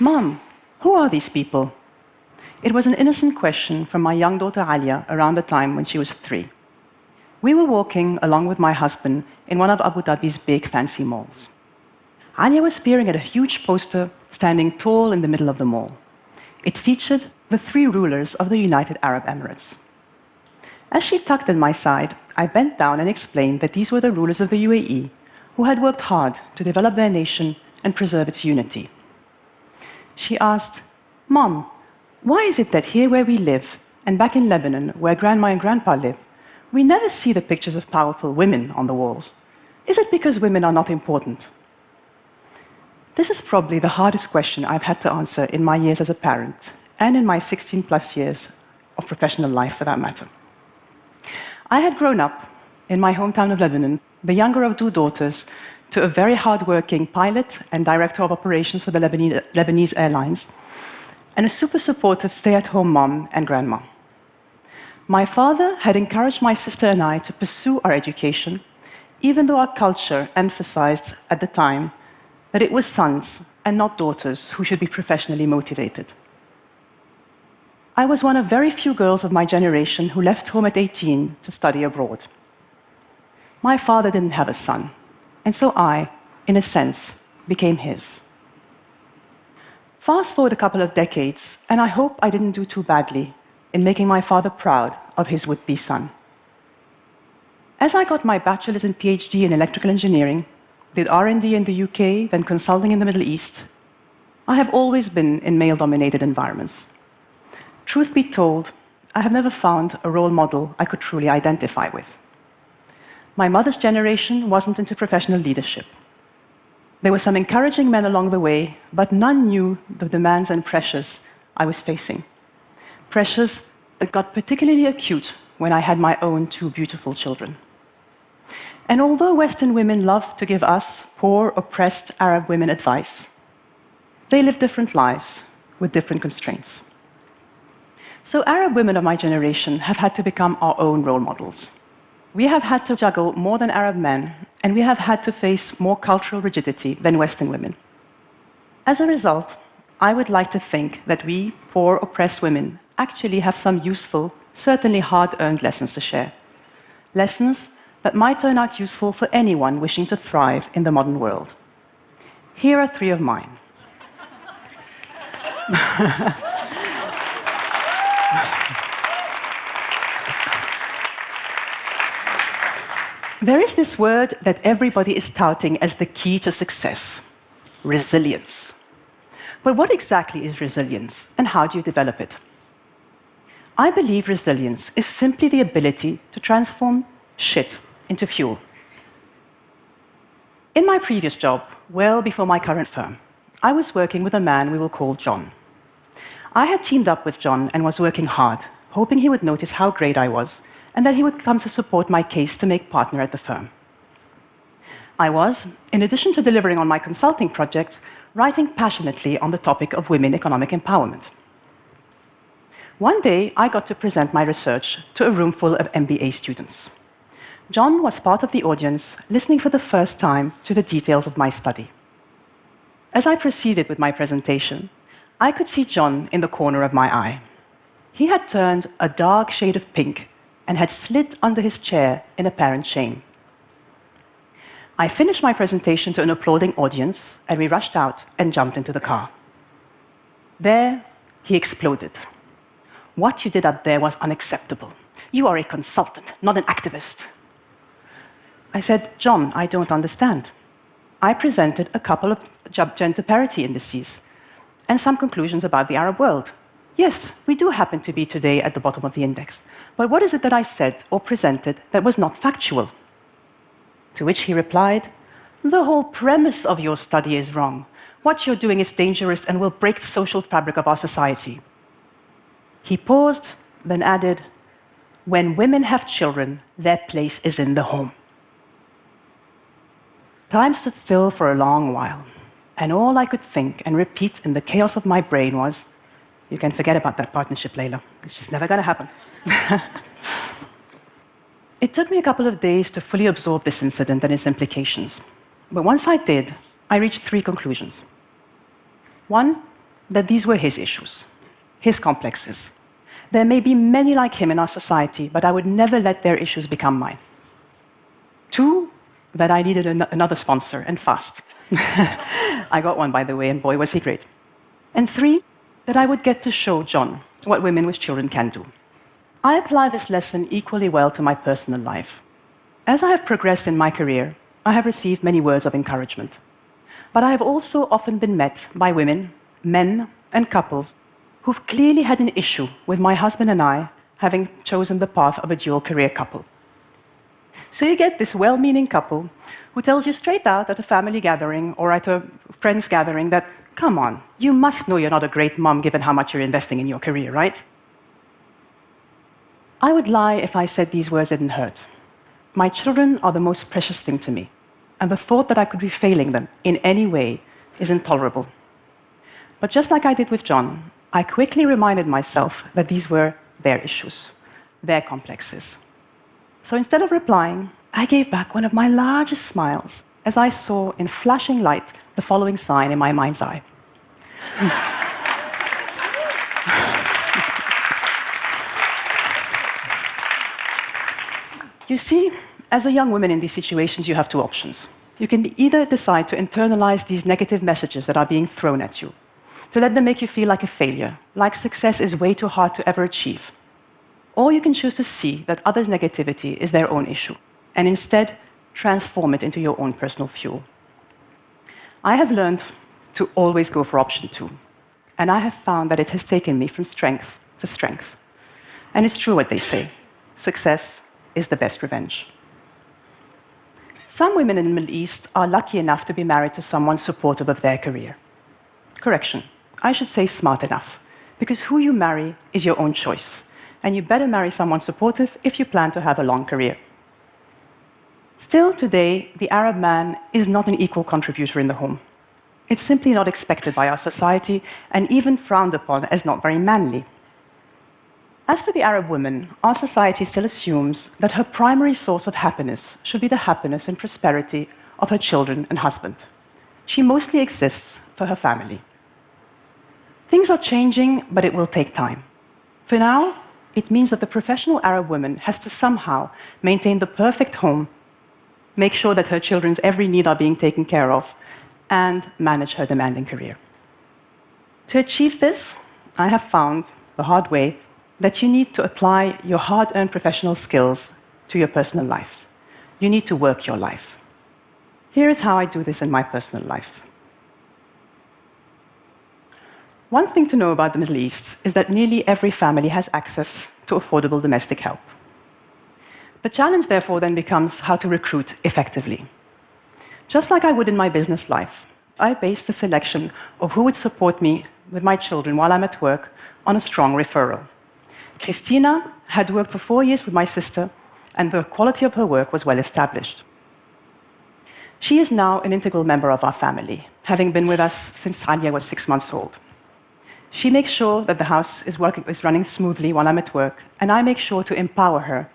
"Mom, who are these people?" It was an innocent question from my young daughter Alia around the time when she was 3. We were walking along with my husband in one of Abu Dhabi's big fancy malls. Alia was peering at a huge poster standing tall in the middle of the mall. It featured the 3 rulers of the United Arab Emirates. As she tugged at my side, I bent down and explained that these were the rulers of the UAE who had worked hard to develop their nation and preserve its unity. She asked, "Mom, why is it that here where we live, and back in Lebanon, where Grandma and Grandpa live, we never see the pictures of powerful women on the walls? Is it because women are not important?" This is probably the hardest question I've had to answer in my years as a parent, and in my 16+ years of professional life, for that matter. I had grown up in my hometown of Lebanon, the younger of 2 daughters to a very hard-working pilot and director of operations for the Lebanese Airlines, and a super supportive stay-at-home mom and grandma. My father had encouraged my sister and I to pursue our education, even though our culture emphasized at the time that it was sons and not daughters who should be professionally motivated. I was one of very few girls of my generation who left home at 18 to study abroad. My father didn't have a son, and so I, in a sense, became his. Fast forward a couple of decades, and I hope I didn't do too badly in making my father proud of his would-be son. As I got my bachelor's and PhD in electrical engineering, did R&D in the UK, then consulting in the Middle East, I have always been in male-dominated environments. Truth be told, I have never found a role model I could truly identify with. My mother's generation wasn't into professional leadership. There were some encouraging men along the way, but none knew the demands and pressures I was facing. Pressures that got particularly acute when I had my own 2 beautiful children. And although Western women love to give us, poor, oppressed Arab women advice, they live different lives with different constraints. So Arab women of my generation have had to become our own role models. We have had to juggle more than Arab men, and we have had to face more cultural rigidity than Western women. As a result, I would like to think that we, poor, oppressed women, actually have some useful, certainly hard-earned lessons to share. Lessons that might turn out useful for anyone wishing to thrive in the modern world. Here are 3 of mine. There is this word that everybody is touting as the key to success: resilience. But what exactly is resilience, and how do you develop it? I believe resilience is simply the ability to transform shit into fuel. In my previous job, well before my current firm, I was working with a man we will call John. I had teamed up with John and was working hard, hoping he would notice how great I was and that he would come to support my case to make partner at the firm. I was, in addition to delivering on my consulting project, writing passionately on the topic of women economic empowerment. One day, I got to present my research to a room full of MBA students. John was part of the audience, listening for the first time to the details of my study. As I proceeded with my presentation, I could see John in the corner of my eye. He had turned a dark shade of pink and had slid under his chair in apparent shame. I finished my presentation to an applauding audience, and we rushed out and jumped into the car. There, he exploded. "What you did up there was unacceptable. You are a consultant, not an activist." I said, "John, I don't understand. I presented a couple of gender parity indices and some conclusions about the Arab world. Yes, we do happen to be today at the bottom of the index, but what is it that I said or presented that was not factual?" To which he replied, "The whole premise of your study is wrong. What you're doing is dangerous and will break the social fabric of our society." He paused, then added, "When women have children, their place is in the home." Time stood still for a long while, and all I could think and repeat in the chaos of my brain was, "You can forget about that partnership, Leila. It's just never going to happen." It took me a couple of days to fully absorb this incident and its implications. But once I did, I reached 3 conclusions. 1, that these were his issues, his complexes. There may be many like him in our society, but I would never let their issues become mine. 2, that I needed another sponsor, and fast. I got one, by the way, and boy, was he great. And 3, that I would get to show John what women with children can do. I apply this lesson equally well to my personal life. As I have progressed in my career, I have received many words of encouragement. But I have also often been met by women, men, and couples who've clearly had an issue with my husband and I having chosen the path of a dual career couple. So you get this well-meaning couple who tells you straight out at a family gathering or at a friend's gathering that, come on, you must know you're not a great mom given how much you're investing in your career, right? I would lie if I said these words didn't hurt. My children are the most precious thing to me, and the thought that I could be failing them in any way is intolerable. But just like I did with John, I quickly reminded myself that these were their issues, their complexes. So instead of replying, I gave back one of my largest smiles as I saw in flashing light the following sign in my mind's eye. You see, as a young woman in these situations, you have 2 options. You can either decide to internalize these negative messages that are being thrown at you, to let them make you feel like a failure, like success is way too hard to ever achieve. Or you can choose to see that others' negativity is their own issue, and instead transform it into your own personal fuel. I have learned to always go for option 2, and I have found that it has taken me from strength to strength. And it's true what they say, success is the best revenge. Some women in the Middle East are lucky enough to be married to someone supportive of their career. Correction, I should say smart enough, because who you marry is your own choice, and you better marry someone supportive if you plan to have a long career. Still, today, the Arab man is not an equal contributor in the home. It's simply not expected by our society, and even frowned upon as not very manly. As for the Arab woman, our society still assumes that her primary source of happiness should be the happiness and prosperity of her children and husband. She mostly exists for her family. Things are changing, but it will take time. For now, it means that the professional Arab woman has to somehow maintain the perfect home, make sure that her children's every need are being taken care of, and manage her demanding career. To achieve this, I have found the hard way that you need to apply your hard-earned professional skills to your personal life. You need to work your life. Here is how I do this in my personal life. One thing to know about the Middle East is that nearly every family has access to affordable domestic help. The challenge, therefore, then becomes how to recruit effectively. Just like I would in my business life, I base the selection of who would support me with my children while I'm at work on a strong referral. Christina had worked for 4 years with my sister, and the quality of her work was well established. She is now an integral member of our family, having been with us since Talia was 6 months old. She makes sure that the house is running smoothly while I'm at work, and I make sure to empower her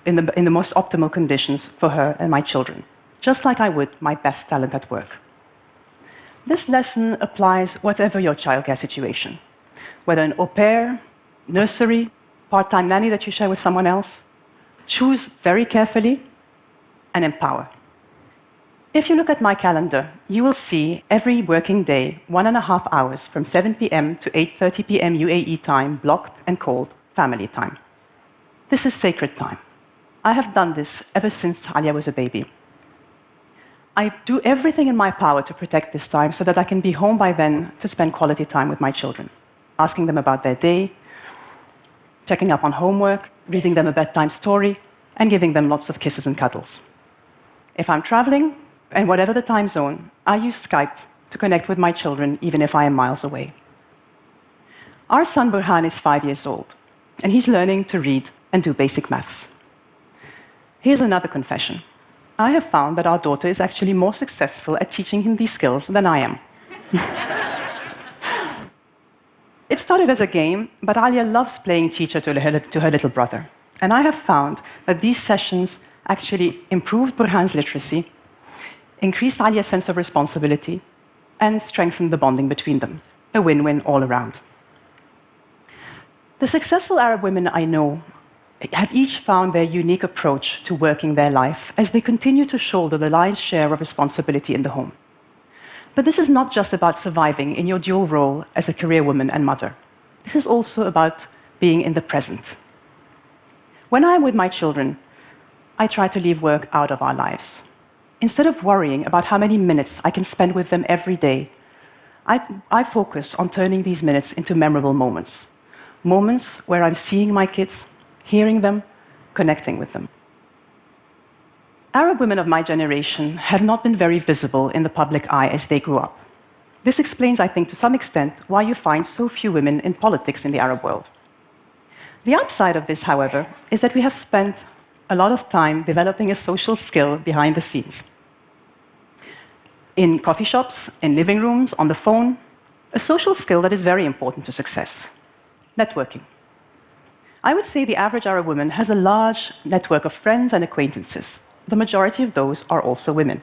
in the most optimal conditions for her and my children, just like I would my best talent at work. This lesson applies whatever your childcare situation, whether an au pair, nursery, part-time nanny that you share with someone else. Choose very carefully and empower. If you look at my calendar, you will see every working day 1.5 hours from 7 p.m. to 8:30 p.m. UAE time blocked and called family time. This is sacred time. I have done this ever since Talia was a baby. I do everything in my power to protect this time so that I can be home by then to spend quality time with my children, asking them about their day, checking up on homework, reading them a bedtime story, and giving them lots of kisses and cuddles. If I'm traveling, and whatever the time zone, I use Skype to connect with my children even if I am miles away. Our son Burhan is 5 years old, and he's learning to read and do basic maths. Here's another confession. I have found that our daughter is actually more successful at teaching him these skills than I am. It started as a game, but Alia loves playing teacher to her little brother. And I have found that these sessions actually improved Burhan's literacy, increased Alia's sense of responsibility, and strengthened the bonding between them. A win-win all around. The successful Arab women I know have each found their unique approach to working their life as they continue to shoulder the lion's share of responsibility in the home. But this is not just about surviving in your dual role as a career woman and mother. This is also about being in the present. When I'm with my children, I try to leave work out of our lives. Instead of worrying about how many minutes I can spend with them every day, I focus on turning these minutes into memorable moments. Moments where I'm seeing my kids, hearing them, connecting with them. Arab women of my generation have not been very visible in the public eye as they grew up. This explains, I think, to some extent, why you find so few women in politics in the Arab world. The upside of this, however, is that we have spent a lot of time developing a social skill behind the scenes. In coffee shops, in living rooms, on the phone, a social skill that is very important to success: networking. I would say the average Arab woman has a large network of friends and acquaintances. The majority of those are also women.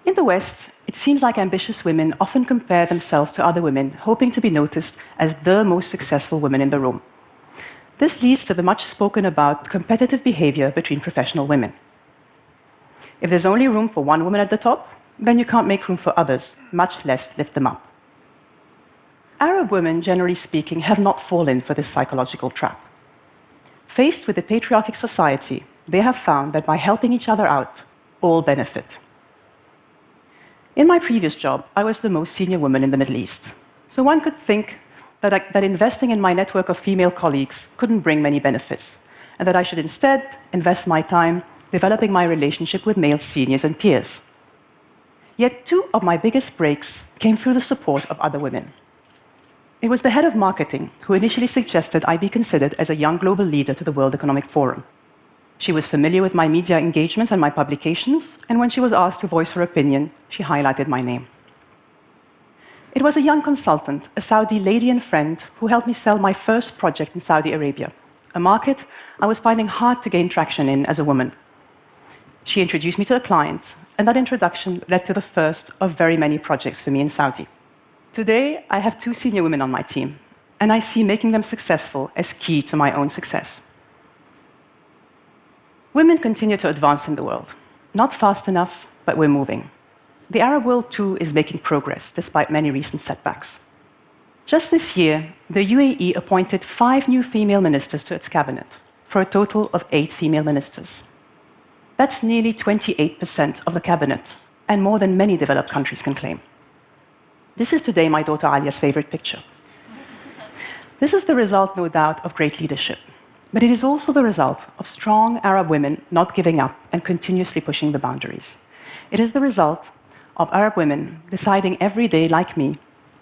In the West, it seems like ambitious women often compare themselves to other women, hoping to be noticed as the most successful woman in the room. This leads to the much spoken about competitive behavior between professional women. If there's only room for one woman at the top, then you can't make room for others, much less lift them up. Arab women, generally speaking, have not fallen for this psychological trap. Faced with a patriarchal society, they have found that by helping each other out, all benefit. In my previous job, I was the most senior woman in the Middle East. So one could think that investing in my network of female colleagues couldn't bring many benefits, and that I should instead invest my time developing my relationship with male seniors and peers. Yet two of my biggest breaks came through the support of other women. It was the head of marketing who initially suggested I be considered as a young global leader to the World Economic Forum. She was familiar with my media engagements and my publications, and when she was asked to voice her opinion, she highlighted my name. It was a young consultant, a Saudi lady and friend, who helped me sell my first project in Saudi Arabia, a market I was finding hard to gain traction in as a woman. She introduced me to a client, and that introduction led to the first of very many projects for me in Saudi. Today, I have 2 senior women on my team, and I see making them successful as key to my own success. Women continue to advance in the world. Not fast enough, but we're moving. The Arab world, too, is making progress, despite many recent setbacks. Just this year, the UAE appointed 5 new female ministers to its cabinet, for a total of 8 female ministers. That's nearly 28% of the cabinet, and more than many developed countries can claim. This is today my daughter Alia's favorite picture. This is the result, no doubt, of great leadership. But it is also the result of strong Arab women not giving up and continuously pushing the boundaries. It is the result of Arab women deciding every day, like me,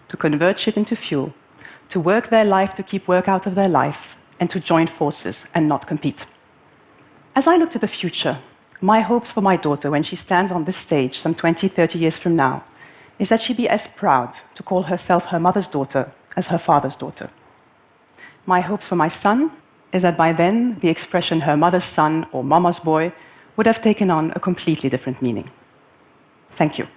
to convert shit into fuel, to work their life to keep work out of their life, and to join forces and not compete. As I look to the future, my hopes for my daughter when she stands on this stage some 20, 30 years from now is that she be as proud to call herself her mother's daughter as her father's daughter. My hopes for my son is that by then the expression her mother's son or mama's boy would have taken on a completely different meaning. Thank you.